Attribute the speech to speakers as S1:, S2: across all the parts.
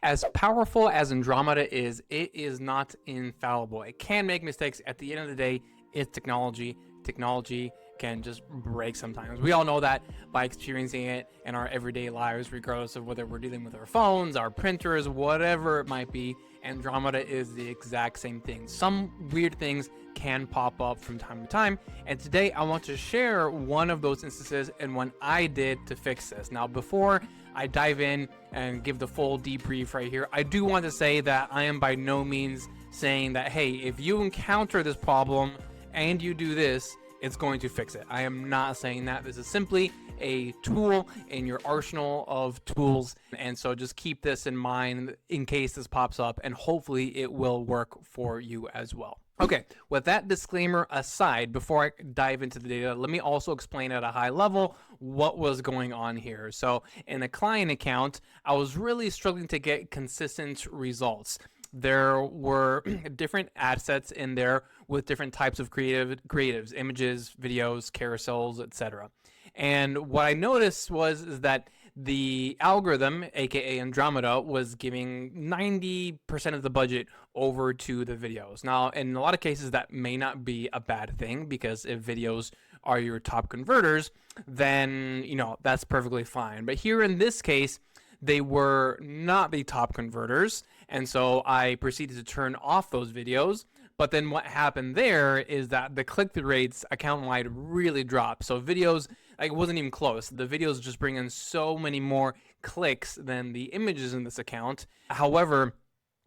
S1: As powerful as Andromeda is, it is not infallible. It can make mistakes. At the end of the day, it's technology. Technology can just break sometimes. We all know that by experiencing it in our everyday lives, regardless of whether we're dealing with our phones, our printers, whatever it might be. Andromeda is the exact same thing. Some weird things can pop up from time to time, and today I want to share one of those instances and what I did to fix this. Now, before I dive in and give the full debrief right here, I do want to say that I am by no means saying that, hey, if you encounter this problem and you do this, it's going to fix it. I am not saying that. This is simply a tool in your arsenal of tools, and so just keep this in mind in case this pops up, and hopefully it will work for you as well. Okay, with that disclaimer aside, before I dive into the data, let me also explain at a high level what was going on here. So in a client account, I was really struggling to get consistent results. There were different ad sets in there with different types of creatives, images, videos, carousels, etc. And what I noticed is that the algorithm, aka Andromeda, was giving 90% of the budget over to the videos. Now, in a lot of cases, that may not be a bad thing, because if videos are your top converters, then, that's perfectly fine. But here in this case, they were not the top converters, and so I proceeded to turn off those videos. But then what happened there is that the click-through rates account-wide really dropped. So videos, it wasn't even close. The videos just bring in so many more clicks than the images in this account. However,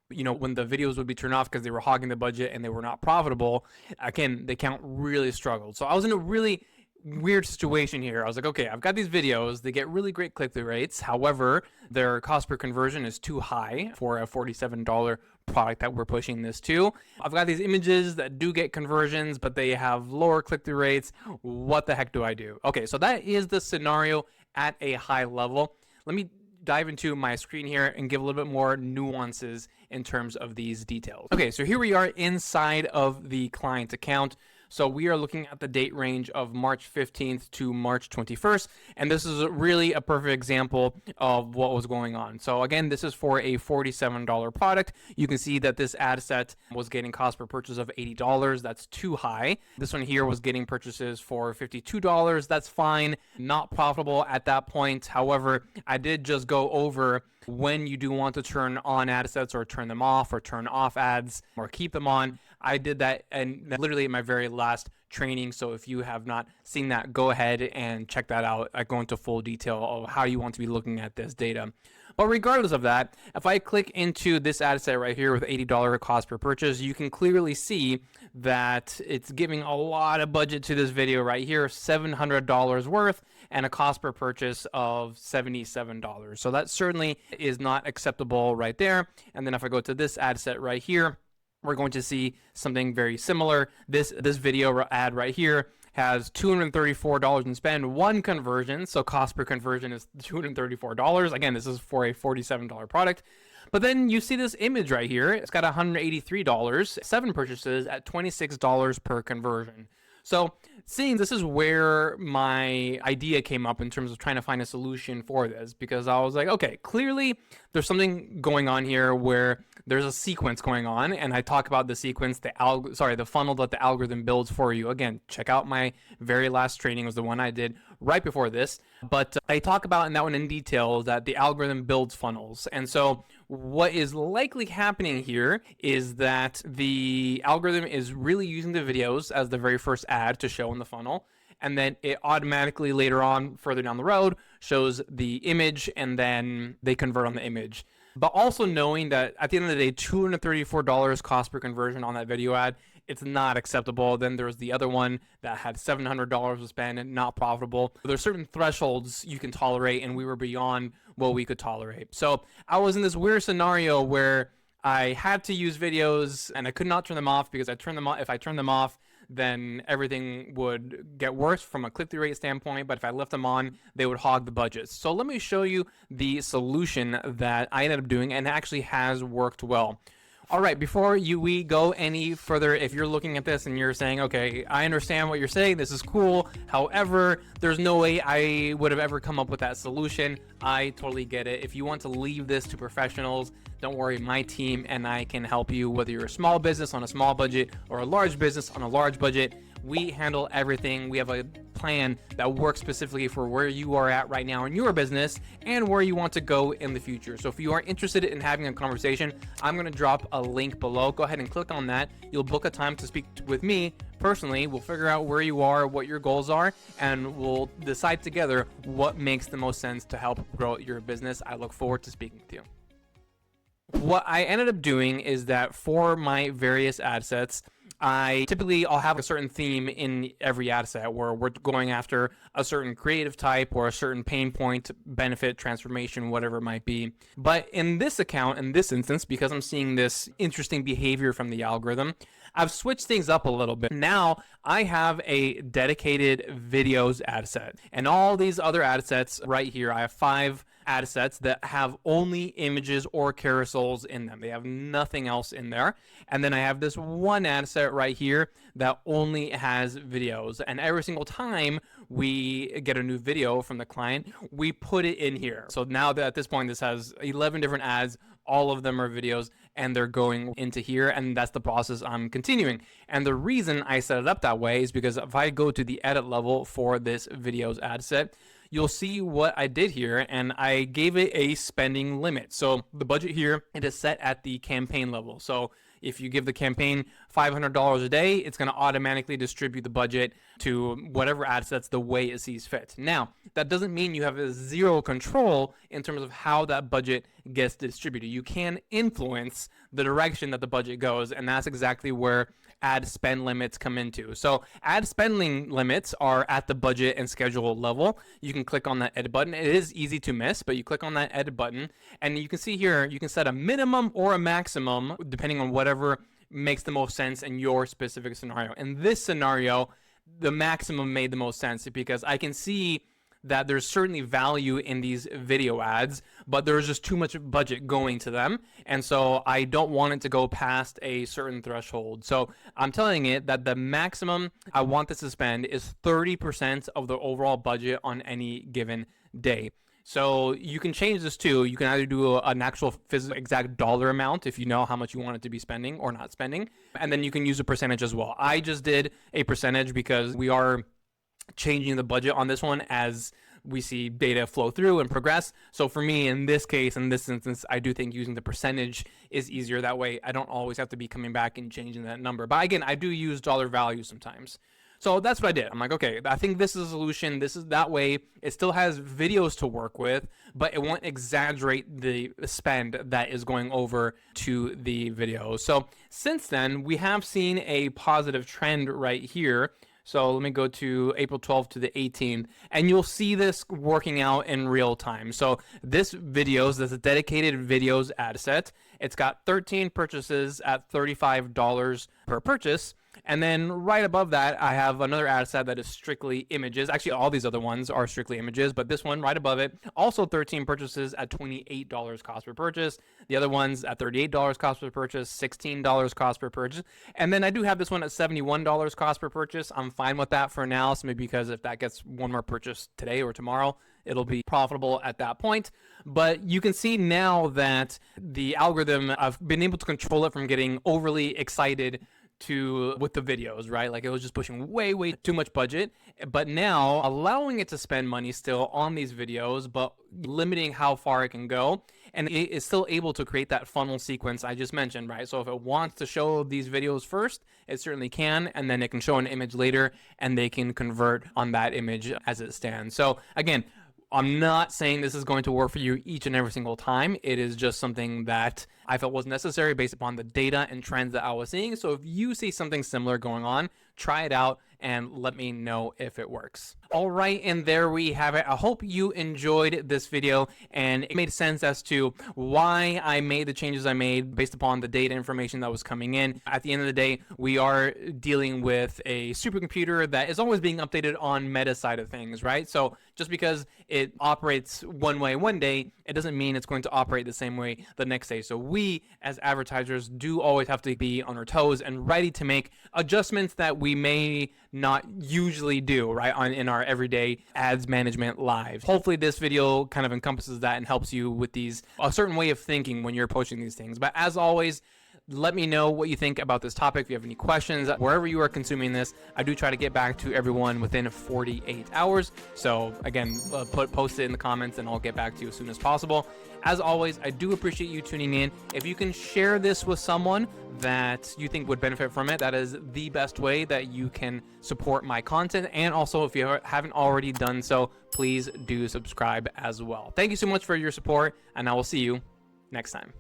S1: when the videos would be turned off because they were hogging the budget and they were not profitable, again, the account really struggled. So I was in a really weird situation here. I was like, okay, I've got these videos, they get really great click-through rates. However, their cost per conversion is too high for a $47 product that we're pushing this to. I've got these images that do get conversions, but they have lower click-through rates. What the heck do I do? Okay, so that is the scenario at a high level. Let me dive into my screen here and give a little bit more nuances in terms of these details. Okay, so here we are inside of the client account. So we are looking at the date range of March 15th to March 21st, and this is really a perfect example of what was going on. So again, this is for a $47 product. You can see that this ad set was getting cost per purchase of $80. That's too high. This one here was getting purchases for $52. That's fine. Not profitable at that point. However, I did just go over when you do want to turn on ad sets or turn them off or turn off ads or keep them on. I did that and literally in my very last training. So if you have not seen that, go ahead and check that out. I go into full detail of how you want to be looking at this data. But regardless of that, if I click into this ad set right here with $80 cost per purchase, you can clearly see that it's giving a lot of budget to this video right here, $700 worth, and a cost per purchase of $77. So that certainly is not acceptable right there. And then if I go to this ad set right here, we're going to see something very similar. This video ad right here has $234 in spend, one conversion, so cost per conversion is $234. Again, this is for a $47 product. But then you see this image right here. It's got $183, 7 purchases at $26 per conversion. So seeing this is where my idea came up in terms of trying to find a solution for this, because I was like, okay, clearly there's something going on here where there's a sequence going on, and I talk about the sequence, the funnel that the algorithm builds for you. Again, check out my very last training, was the one I did right before this, but I talk about in that one in detail that the algorithm builds funnels. And so what is likely happening here is that the algorithm is really using the videos as the very first ad to show in the funnel, and then it automatically later on, further down the road, shows the image, and then they convert on the image. But also knowing that at the end of the day, $234 cost per conversion on that video ad, it's not acceptable. Then there's the other one that had $700 to spend and not profitable. There's certain thresholds you can tolerate, and we were beyond what we could tolerate. So I was in this weird scenario where I had to use videos and I could not turn them off, because if I turned them off, then everything would get worse from a click-through rate standpoint. But if I left them on, they would hog the budgets. So let me show you the solution that I ended up doing, and actually has worked well. All right, before we go any further, if you're looking at this and you're saying, okay, I understand what you're saying, this is cool, however, there's no way I would have ever come up with that solution, I totally get it. If you want to leave this to professionals, don't worry, my team and I can help you, whether you're a small business on a small budget or a large business on a large budget. We handle everything. We have a plan that works specifically for where you are at right now in your business and where you want to go in the future. So if you are interested in having a conversation, I'm going to drop a link below. Go ahead and click on that. You'll book a time to speak with me personally. We'll figure out where you are, what your goals are, and we'll decide together what makes the most sense to help grow your business. I look forward to speaking with you. What I ended up doing is that for my various ad sets, I'll have a certain theme in every ad set where we're going after a certain creative type or a certain pain point, benefit, transformation, whatever it might be. But in this account, in this instance, because I'm seeing this interesting behavior from the algorithm, I've switched things up a little bit. Now I have a dedicated videos ad set, and all these other ad sets right here, I have 5 ad sets that have only images or carousels in them. They have nothing else in there. And then I have this one ad set right here that only has videos. And every single time we get a new video from the client, we put it in here. So now that at this point, this has 11 different ads, all of them are videos, and they're going into here, and that's the process I'm continuing. And the reason I set it up that way is because if I go to the edit level for this videos ad set, you'll see what I did here, and I gave it a spending limit. So the budget here, it is set at the campaign level. So if you give the campaign $500 a day, it's going to automatically distribute the budget to whatever ad sets the way it sees fit. Now, that doesn't mean you have a zero control in terms of how that budget gets distributed. You can influence the direction that the budget goes, and that's exactly where ad spend limits come into. So ad spending limits are at the budget and schedule level. You can click on that edit button. It is easy to miss, but you click on that edit button, and you can see here, you can set a minimum or a maximum depending on whatever makes the most sense in your specific scenario. In this scenario, the maximum made the most sense because I can see that there's certainly value in these video ads, but there's just too much budget going to them. And so I don't want it to go past a certain threshold. So I'm telling it that the maximum I want this to spend is 30% of the overall budget on any given day. So you can change this too. You can either do an actual physical exact dollar amount if you know how much you want it to be spending or not spending. And then you can use a percentage as well. I just did a percentage because we are changing the budget on this one as we see data flow through and progress. So for me, in this case, in this instance, I do think using the percentage is easier. That way, I don't always have to be coming back and changing that number. But again, I do use dollar value sometimes. So that's what I did. I'm like, okay, I think this is a solution. This is that way. It still has videos to work with, but it won't exaggerate the spend that is going over to the video. So since then, we have seen a positive trend right here. So let me go to April 12th to the 18th, and you'll see this working out in real time. So this is a dedicated videos ad set. It's got 13 purchases at $35 per purchase. And then right above that, I have another ad set that is strictly images. Actually, all these other ones are strictly images, but this one right above it, also 13 purchases at $28 cost per purchase. The other ones at $38 cost per purchase, $16 cost per purchase. And then I do have this one at $71 cost per purchase. I'm fine with that for now, so maybe because if that gets one more purchase today or tomorrow, it'll be profitable at that point. But you can see now that the algorithm, I've been able to control it from getting overly excited with the videos, right? Like it was just pushing way too much budget, but now allowing it to spend money still on these videos, but limiting how far it can go. And it is still able to create that funnel sequence I just mentioned, right? So if it wants to show these videos first, it certainly can, and then it can show an image later, and they can convert on that image as it stands. So again, I'm not saying this is going to work for you each and every single time. It is just something that I felt was necessary based upon the data and trends that I was seeing. So if you see something similar going on, try it out and let me know if it works. All right, and there we have it. I hope you enjoyed this video and it made sense as to why I made the changes I made based upon the data information that was coming in. At the end of the day, we are dealing with a supercomputer that is always being updated on meta side of things, right? So just because it operates one way one day, it doesn't mean it's going to operate the same way the next day. So we as advertisers do always have to be on our toes and ready to make adjustments that we may not usually do, right, in our everyday ads management lives. Hopefully this video kind of encompasses that and helps you with a certain way of thinking when you're approaching these things. But as always, let me know what you think about this topic. If you have any questions, wherever you are consuming this, I do try to get back to everyone within 48 hours. So again, post it in the comments and I'll get back to you as soon as possible. As always, I do appreciate you tuning in. If you can share this with someone that you think would benefit from it, that is the best way that you can support my content. And also, if you haven't already done so, please do subscribe as well. Thank you so much for your support, and I will see you next time.